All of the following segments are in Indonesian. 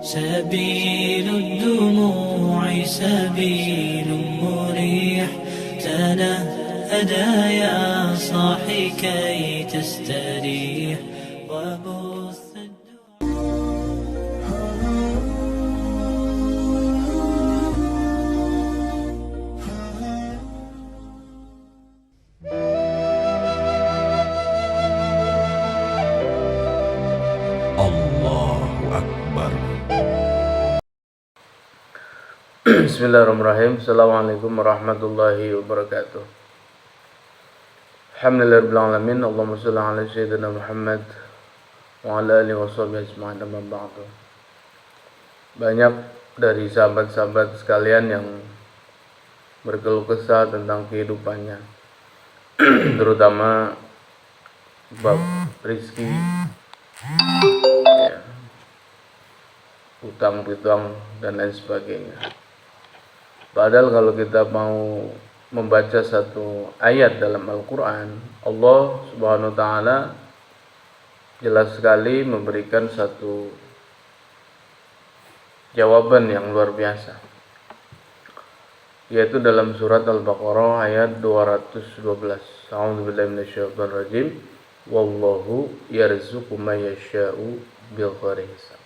سبيل الدموع سبيل مريح تنهدى يا صاحي كي تستريح وبث Allahu Akbar. Bismillahirrahmanirrahim. Assalamualaikum warahmatullahi wabarakatuh. Alhamdulillahirrahmanirrahim. Allahumma salli ala sayyidina Muhammad wa ala alihi wa sahbihi ajma'in, amma ba'du. Banyak dari sahabat-sahabat sekalian yang berkeluh kesah tentang kehidupannya, terutama bab rizki, ya, utang piutang dan lain sebagainya. Padahal kalau kita mau membaca satu ayat dalam Al-Quran, Allah Subhanahu wa Ta'ala jelas sekali memberikan satu jawaban yang luar biasa, yaitu dalam surat Al-Baqarah ayat 212. A'udzubillahi minasyaitonir rajim. Wallahu yarzuqu may yasha'u bighairi hisab.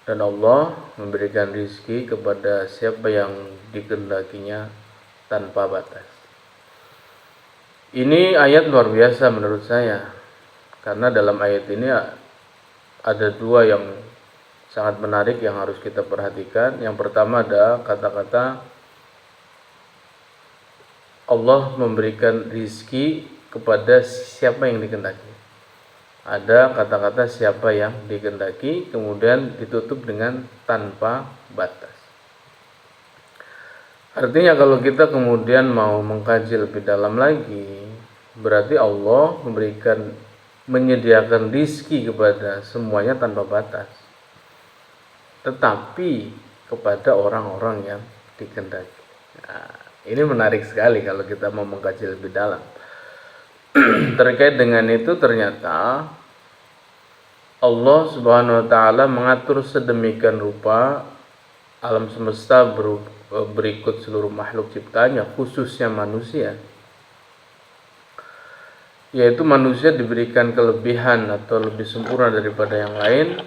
Dan Allah memberikan rizki kepada siapa yang dikehendakinya tanpa batas. Ini ayat luar biasa menurut saya, karena dalam ayat ini ada dua yang sangat menarik yang harus kita perhatikan. Yang pertama ada kata-kata Allah memberikan rizki kepada siapa yang dikehendaki. Ada kata-kata siapa yang dikehendaki, kemudian ditutup dengan tanpa batas. Artinya kalau kita kemudian mau mengkaji lebih dalam lagi, berarti Allah menyediakan rizki kepada semuanya tanpa batas, tetapi kepada orang-orang yang dikehendaki. Nah, ini menarik sekali kalau kita mau mengkaji lebih dalam. Terkait dengan itu, ternyata Allah Subhanahu wa Ta'ala mengatur sedemikian rupa alam semesta berikut seluruh makhluk ciptanya, khususnya manusia, yaitu manusia diberikan kelebihan atau lebih sempurna daripada yang lain,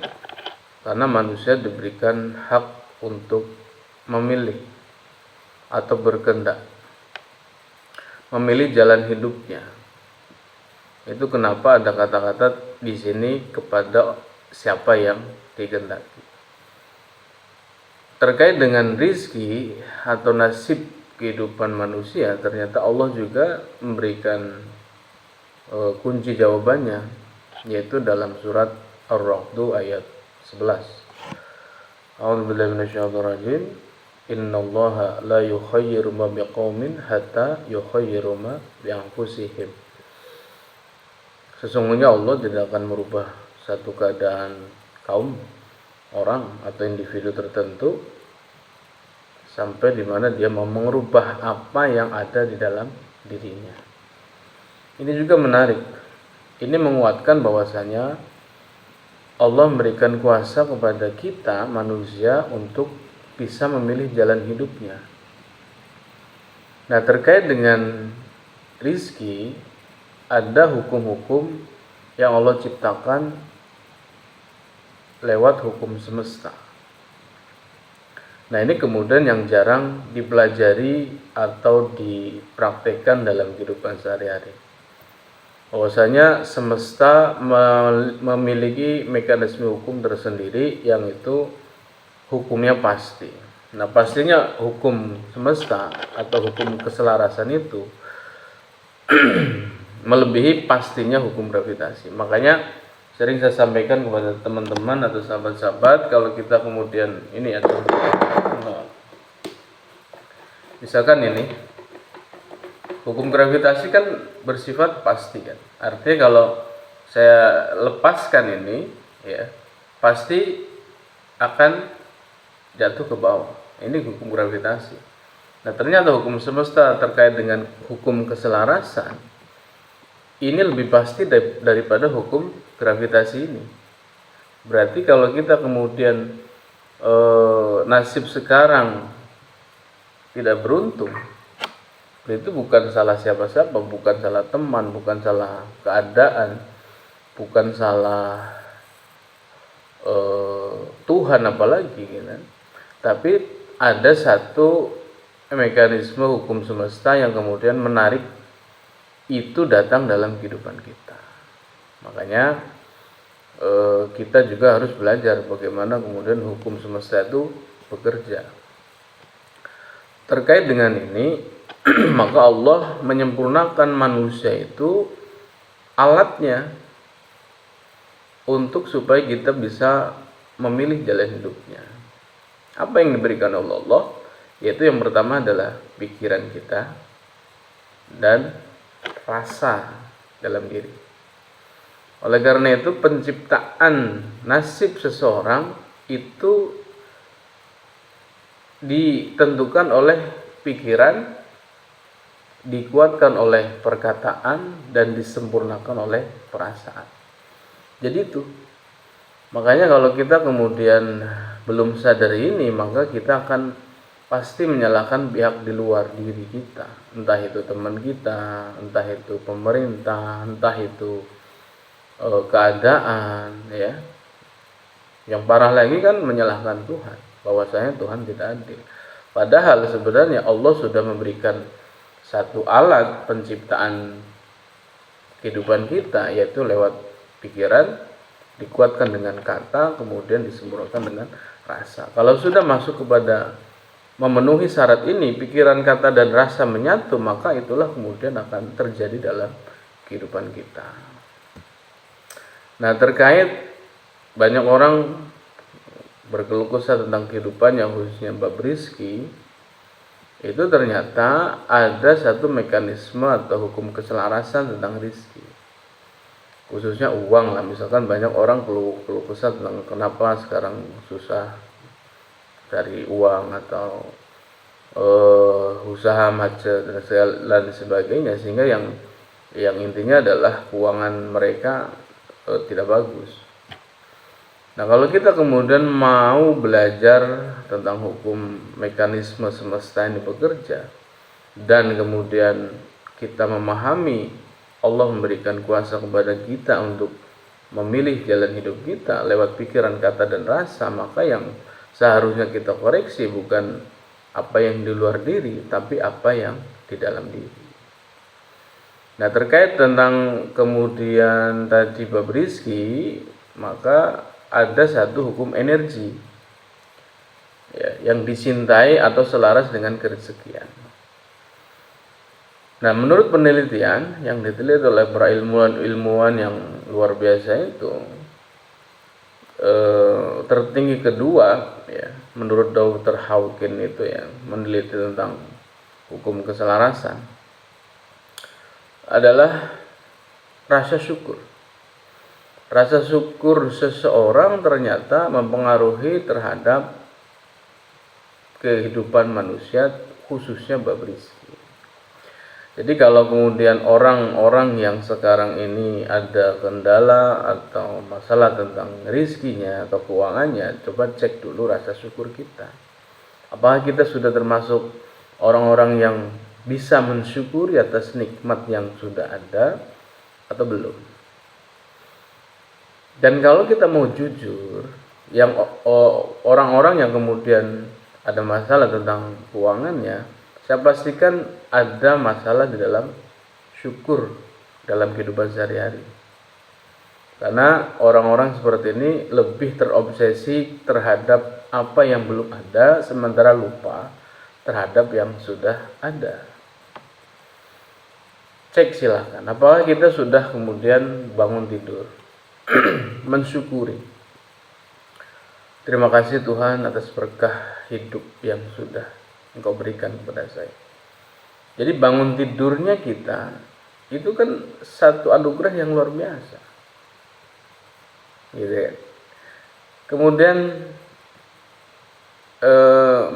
karena manusia diberikan hak untuk memilih atau berkehendak, memilih jalan hidupnya. Itu kenapa ada kata-kata di sini kepada siapa yang dikehendaki. Terkait dengan rizki atau nasib kehidupan manusia, ternyata Allah juga memberikan kunci jawabannya, yaitu dalam surat Ar-Ra'd ayat 11. A'udzubillahi minasyaitonir rajim. Innallaha la yukhayyiru ma biqaumin hatta yukhayyiru ma bi anfusihim. Sesungguhnya Allah tidak akan merubah satu keadaan kaum, orang atau individu tertentu sampai di mana dia mau merubah apa yang ada di dalam dirinya. Ini juga menarik. Ini menguatkan bahwasanya Allah memberikan kuasa kepada kita manusia untuk bisa memilih jalan hidupnya. Nah, terkait dengan rizki, ada hukum-hukum yang Allah ciptakan lewat hukum semesta. Nah, ini kemudian yang jarang dipelajari atau dipraktekkan dalam kehidupan sehari-hari. Bahwasanya semesta memiliki mekanisme hukum tersendiri yang itu hukumnya pasti. Nah, pastinya hukum semesta atau hukum keselarasan itu melebihi pastinya hukum gravitasi. Makanya sering saya sampaikan kepada teman-teman atau sahabat-sahabat, kalau kita kemudian ini atau misalkan ini hukum gravitasi kan bersifat pasti kan. Artinya kalau saya lepaskan ini, ya pasti akan jatuh ke bawah. Ini hukum gravitasi. Nah, ternyata hukum semesta terkait dengan hukum keselarasan ini lebih pasti daripada hukum gravitasi ini. Berarti kalau kita kemudian nasib sekarang tidak beruntung, itu bukan salah siapa-siapa, bukan salah teman, bukan salah keadaan, bukan salah Tuhan apalagi gitu. Tapi ada satu mekanisme hukum semesta yang kemudian menarik itu datang dalam kehidupan kita. Makanya kita juga harus belajar bagaimana kemudian hukum semesta itu bekerja. Terkait dengan ini, maka Allah menyempurnakan manusia itu alatnya untuk supaya kita bisa memilih jalan hidupnya. Apa yang diberikan oleh Allah? Yaitu yang pertama adalah pikiran kita dan rasa dalam diri. Oleh karena itu penciptaan nasib seseorang itu ditentukan oleh pikiran, dikuatkan oleh perkataan, dan disempurnakan oleh perasaan. Jadi itu. Makanya kalau kita kemudian belum sadar ini, maka kita akan pasti menyalahkan pihak di luar diri kita. Entah itu teman kita, entah itu pemerintah, entah itu keadaan, ya. Yang parah lagi kan menyalahkan Tuhan, bahwasanya Tuhan tidak adil. Padahal sebenarnya Allah sudah memberikan satu alat penciptaan kehidupan kita, yaitu lewat pikiran, dikuatkan dengan kata, kemudian disempurnakan dengan rasa. Kalau sudah masuk kepada memenuhi syarat ini, pikiran, kata, dan rasa menyatu, maka itulah kemudian akan terjadi dalam kehidupan kita. Nah, terkait banyak orang berkeluh kesah tentang kehidupan yang khususnya bab rizki, itu ternyata ada satu mekanisme atau hukum keselarasan tentang rizki, khususnya uang lah. Misalkan banyak orang keluh kesah tentang kenapa sekarang susah cari uang, atau usaha macet dan sebagainya, sehingga yang intinya adalah keuangan mereka tidak bagus. Nah, kalau kita kemudian mau belajar tentang hukum mekanisme semesta ini bekerja, dan kemudian kita memahami Allah memberikan kuasa kepada kita untuk memilih jalan hidup kita lewat pikiran, kata, dan rasa, maka yang seharusnya kita koreksi bukan apa yang di luar diri, tapi apa yang di dalam diri. Nah, terkait tentang kemudian tadi bab rizki, maka ada satu hukum energi, ya, yang dicintai atau selaras dengan kerezekian. Nah, menurut penelitian yang diteliti oleh para ilmuwan yang luar biasa itu, tertinggi kedua, ya, menurut Dr. Hawkins itu, ya, meneliti tentang hukum keselarasan, adalah rasa syukur. Rasa syukur seseorang ternyata mempengaruhi terhadap kehidupan manusia, khususnya bab rizki. Jadi kalau kemudian orang-orang yang sekarang ini ada kendala atau masalah tentang rizkinya atau keuangannya, coba cek dulu rasa syukur kita. Apakah kita sudah termasuk orang-orang yang bisa mensyukuri atas nikmat yang sudah ada atau belum? Dan kalau kita mau jujur, yang orang-orang yang kemudian ada masalah tentang keuangannya, saya pastikan ada masalah di dalam syukur dalam kehidupan sehari-hari. Karena orang-orang seperti ini lebih terobsesi terhadap apa yang belum ada, sementara lupa terhadap yang sudah ada. Cek silahkan, apakah kita sudah kemudian bangun tidur mensyukuri, terima kasih Tuhan atas berkah hidup yang sudah Engkau berikan kepada saya. Jadi bangun tidurnya kita itu kan satu anugerah yang luar biasa, gitu ya. Kemudian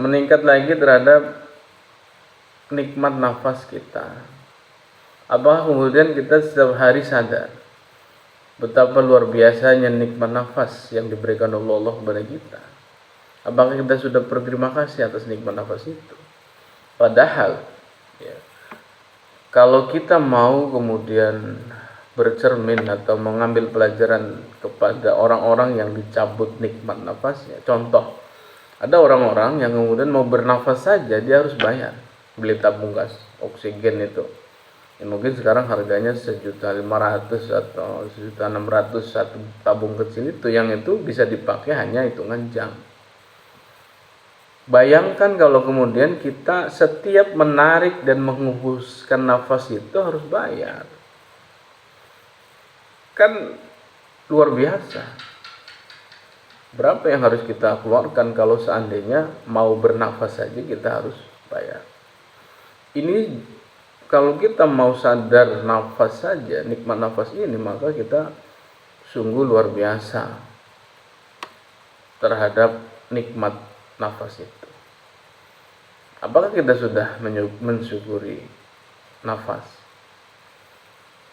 meningkat lagi terhadap nikmat nafas kita. Apakah kemudian kita setiap hari sadar betapa luar biasanya nikmat nafas yang diberikan Allah kepada kita. Apakah kita sudah berterima kasih atas nikmat nafas itu? Padahal ya, kalau kita mau kemudian bercermin atau mengambil pelajaran kepada orang-orang yang dicabut nikmat nafasnya, contoh, ada orang-orang yang kemudian mau bernafas saja dia harus bayar beli tabung gas oksigen itu. Ya, mungkin sekarang harganya 1.500.000 atau 1.600.000 satu tabung kecil itu, yang itu bisa dipakai hanya hitungan jam. Bayangkan kalau kemudian kita setiap menarik dan menghembuskan nafas itu harus bayar. Kan luar biasa. Berapa yang harus kita keluarkan kalau seandainya mau bernafas saja kita harus bayar. Ini kalau kita mau sadar nafas saja, nikmat nafas ini, maka kita sungguh luar biasa terhadap nikmat nafas itu. Apakah kita sudah mensyukuri nafas?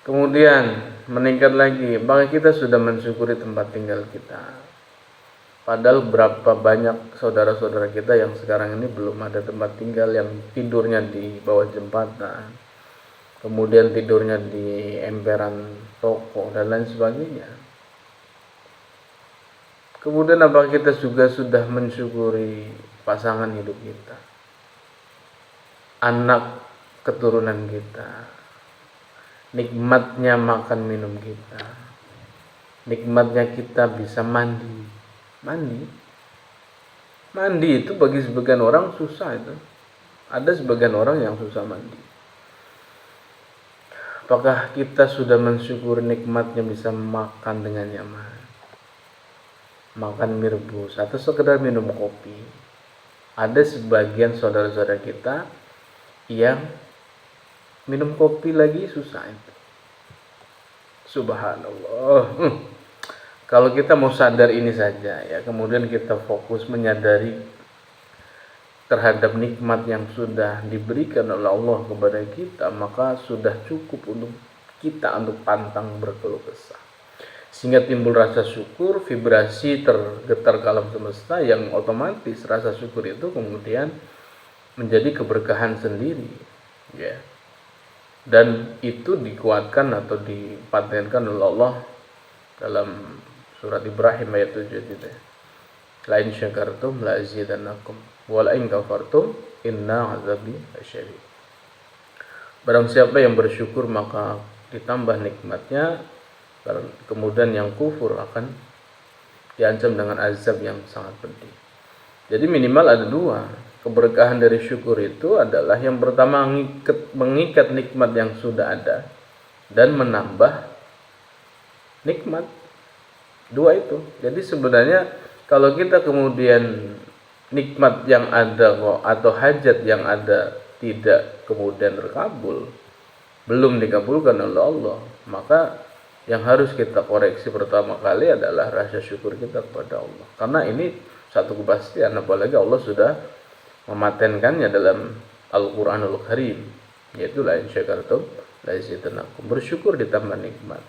Kemudian meningkat lagi, apakah kita sudah mensyukuri tempat tinggal kita? Padahal berapa banyak saudara-saudara kita yang sekarang ini belum ada tempat tinggal, yang tidurnya di bawah jembatan, kemudian tidurnya di emperan toko dan lain sebagainya. Kemudian apakah kita juga sudah mensyukuri pasangan hidup kita, anak keturunan kita, nikmatnya makan minum kita, nikmatnya kita bisa mandi itu bagi sebagian orang susah itu. Ada sebagian orang yang susah mandi. Apakah kita sudah mensyukuri nikmatnya bisa makan dengan nyaman, makan mie rebus atau sekedar minum kopi? Ada sebagian saudara-saudara kita yang minum kopi lagi susah itu. Subhanallah. Kalau kita mau sadar ini saja ya, kemudian kita fokus menyadari terhadap nikmat yang sudah diberikan oleh Allah kepada kita, maka sudah cukup untuk kita untuk pantang berkeluh kesah. Sehingga timbul rasa syukur, vibrasi tergetar ke alam semesta, yang otomatis rasa syukur itu kemudian menjadi keberkahan sendiri ya. Dan itu dikuatkan atau dipatenkan oleh Allah dalam surat Ibrahim ayat 7 itu. La in syakartum la azidannakum wa la in kafartum inna azabi lasyadid. Barang siapa yang bersyukur maka ditambah nikmatnya, kemudian yang kufur akan diancam dengan azab yang sangat pedih. Jadi minimal ada dua. Keberkahan dari syukur itu adalah yang pertama mengikat nikmat yang sudah ada dan menambah nikmat. Dua itu. Jadi sebenarnya kalau kita kemudian nikmat yang ada atau hajat yang ada tidak kemudian terkabul, belum dikabulkan oleh Allah, maka yang harus kita koreksi pertama kali adalah rasa syukur kita kepada Allah. Karena ini satu kepastian, apalagi Allah sudah mematenkannya dalam Al-Quranul Karim, yaitu la in syakartum la azidannakum, bersyukur ditambah nikmat.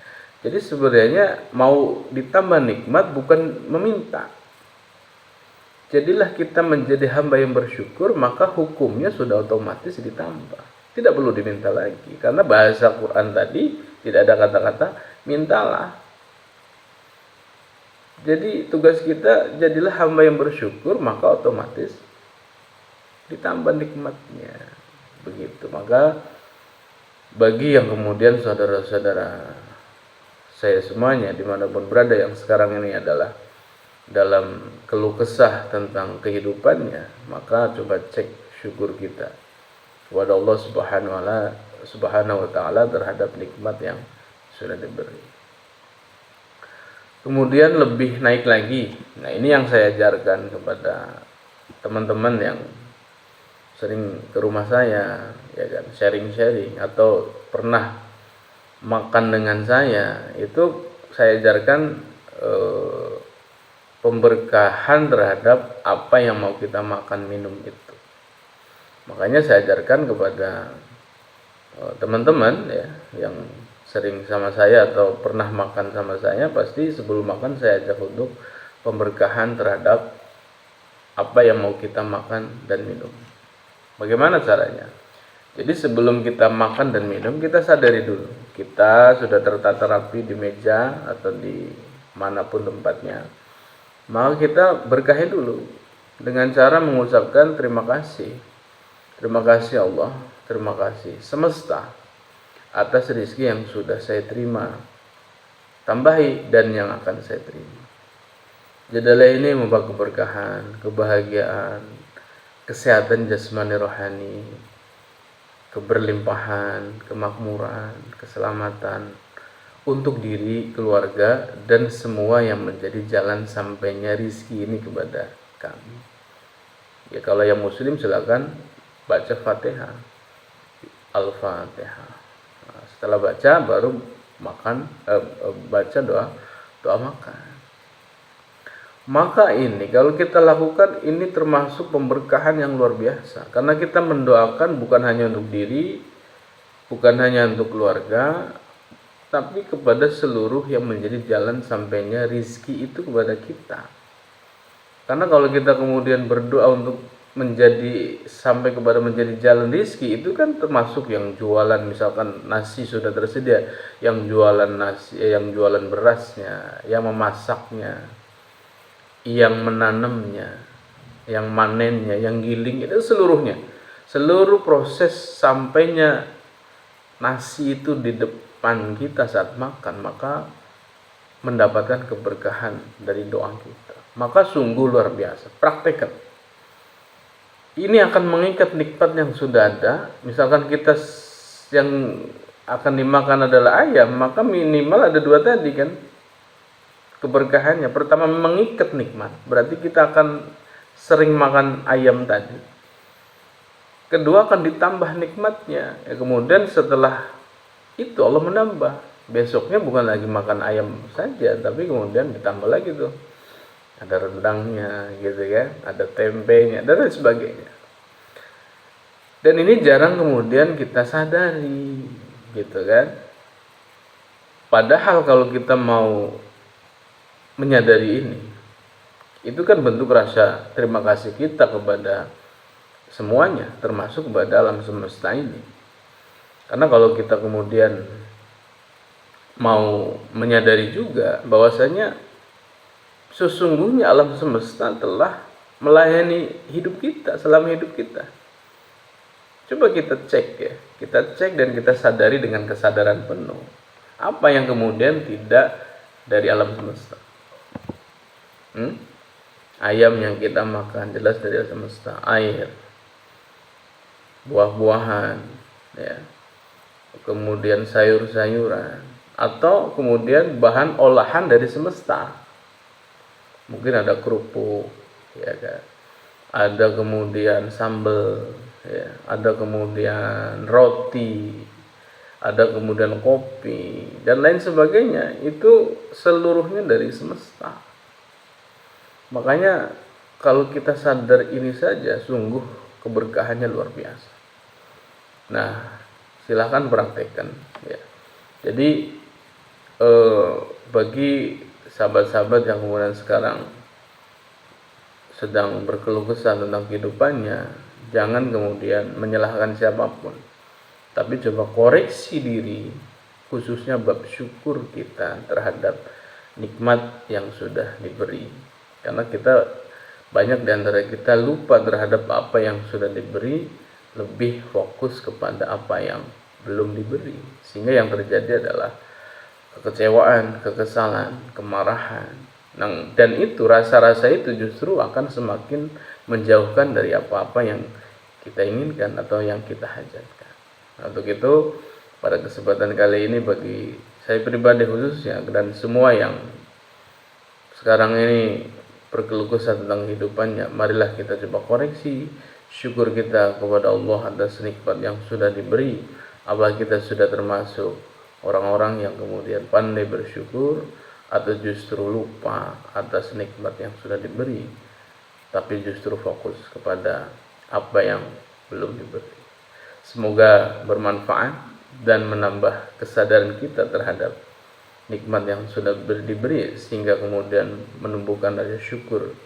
Jadi sebenarnya mau ditambah nikmat bukan meminta. Jadilah kita menjadi hamba yang bersyukur, maka hukumnya sudah otomatis ditambah. Tidak perlu diminta lagi, karena bahasa Quran tadi tidak ada kata-kata mintalah. Jadi tugas kita jadilah hamba yang bersyukur, maka otomatis ditambah nikmatnya. Begitu. Maka bagi yang kemudian saudara-saudara saya semuanya dimanapun berada yang sekarang ini adalah dalam keluh kesah tentang kehidupannya, maka coba cek syukur kita kepada Allah Subhanahu wa taala terhadap nikmat yang sudah diberi. Kemudian lebih naik lagi. Nah, ini yang saya ajarkan kepada teman-teman yang sering ke rumah saya, ya kan, sharing-sharing atau pernah makan dengan saya, itu saya ajarkan pemberkahan terhadap apa yang mau kita makan minum itu. Makanya saya ajarkan kepada teman-teman ya yang sering sama saya atau pernah makan sama saya, pasti sebelum makan saya ajak untuk pemberkahan terhadap apa yang mau kita makan dan minum. Bagaimana caranya? Jadi sebelum kita makan dan minum, kita sadari dulu kita sudah tertata rapi di meja atau di manapun tempatnya. Maka kita berkahi dulu dengan cara mengucapkan terima kasih. Terima kasih Allah, terima kasih semesta atas rezeki yang sudah saya terima, tambahi dan yang akan saya terima. Jadilah ini membawa keberkahan, kebahagiaan, kesehatan jasmani rohani, keberlimpahan, kemakmuran, keselamatan untuk diri, keluarga, dan semua yang menjadi jalan sampainya rizki ini kepada kami. Ya, kalau yang muslim silakan baca Fatihah, Al-Fatihah. Nah, setelah baca baru makan, baca doa makan. Maka ini kalau kita lakukan ini termasuk pemberkahan yang luar biasa, karena kita mendoakan bukan hanya untuk diri, bukan hanya untuk keluarga, tapi kepada seluruh yang menjadi jalan sampainya rizki itu kepada kita. Karena kalau kita kemudian berdoa untuk menjadi sampai kepada menjadi jalan rizki, itu kan termasuk yang jualan, misalkan nasi sudah tersedia, yang jualan nasi, yang jualan berasnya, yang memasaknya, yang menanamnya, yang manennya, yang giling, itu seluruhnya. Seluruh proses sampainya nasi itu di depan kita saat makan, maka mendapatkan keberkahan dari doa kita. Maka sungguh luar biasa. Praktekkan. Ini akan mengikat nikmat yang sudah ada. Misalkan kita yang akan dimakan adalah ayam, maka minimal ada dua tadi kan keberkahannya. Pertama, mengikat nikmat, berarti kita akan sering makan ayam tadi. Kedua, akan ditambah nikmatnya. Ya, kemudian setelah itu Allah menambah. Besoknya bukan lagi makan ayam saja, tapi kemudian ditambah lagi tuh. Ada rendangnya gitu kan, ada tempenya dan lain sebagainya. Dan ini jarang kemudian kita sadari gitu kan. Padahal kalau kita mau menyadari ini, itu kan bentuk rasa terima kasih kita kepada semuanya, termasuk kepada alam semesta ini. Karena kalau kita kemudian mau menyadari juga bahwasanya sesungguhnya alam semesta telah melayani hidup kita selama hidup kita. Coba kita cek ya, kita cek dan kita sadari dengan kesadaran penuh apa yang kemudian tidak dari alam semesta. Ayam yang kita makan jelas dari alam semesta, air, buah-buahan, ya, kemudian sayur-sayuran, atau kemudian bahan olahan dari semesta. Mungkin ada kerupuk, ya kan, ada kemudian sambal, ya, ada kemudian roti, ada kemudian kopi dan lain sebagainya. Itu seluruhnya dari semesta. Makanya kalau kita sadar ini saja, sungguh keberkahannya luar biasa. Nah, silahkan praktekkan ya. Jadi bagi sahabat-sahabat yang kemudian sekarang sedang berkeluh kesah tentang kehidupannya, jangan kemudian menyalahkan siapapun, tapi coba koreksi diri, khususnya bab syukur kita terhadap nikmat yang sudah diberi. Karena kita banyak di antara kita lupa terhadap apa yang sudah diberi, lebih fokus kepada apa yang belum diberi, sehingga yang terjadi adalah kekecewaan, kekesalan, kemarahan. Dan itu rasa-rasa itu justru akan semakin menjauhkan dari apa-apa yang kita inginkan atau yang kita hajatkan. Nah, untuk itu pada kesempatan kali ini bagi saya pribadi khususnya dan semua yang sekarang ini berkeluh kesah tentang kehidupannya, marilah kita coba koreksi syukur kita kepada Allah atas nikmat yang sudah diberi. Apakah kita sudah termasuk orang-orang yang kemudian pandai bersyukur atau justru lupa atas nikmat yang sudah diberi, tapi justru fokus kepada apa yang belum diberi. Semoga bermanfaat dan menambah kesadaran kita terhadap nikmat yang sudah diberi, sehingga kemudian menumbuhkan rasa syukur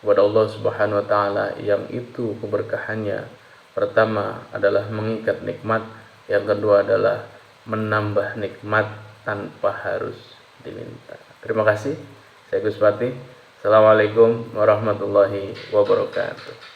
kepada Allah Subhanahu wa taala, yang itu keberkahannya pertama adalah mengikat nikmat, yang kedua adalah menambah nikmat tanpa harus diminta. Terima kasih. Saya Gus Pati. Assalamualaikum warahmatullahi wabarakatuh.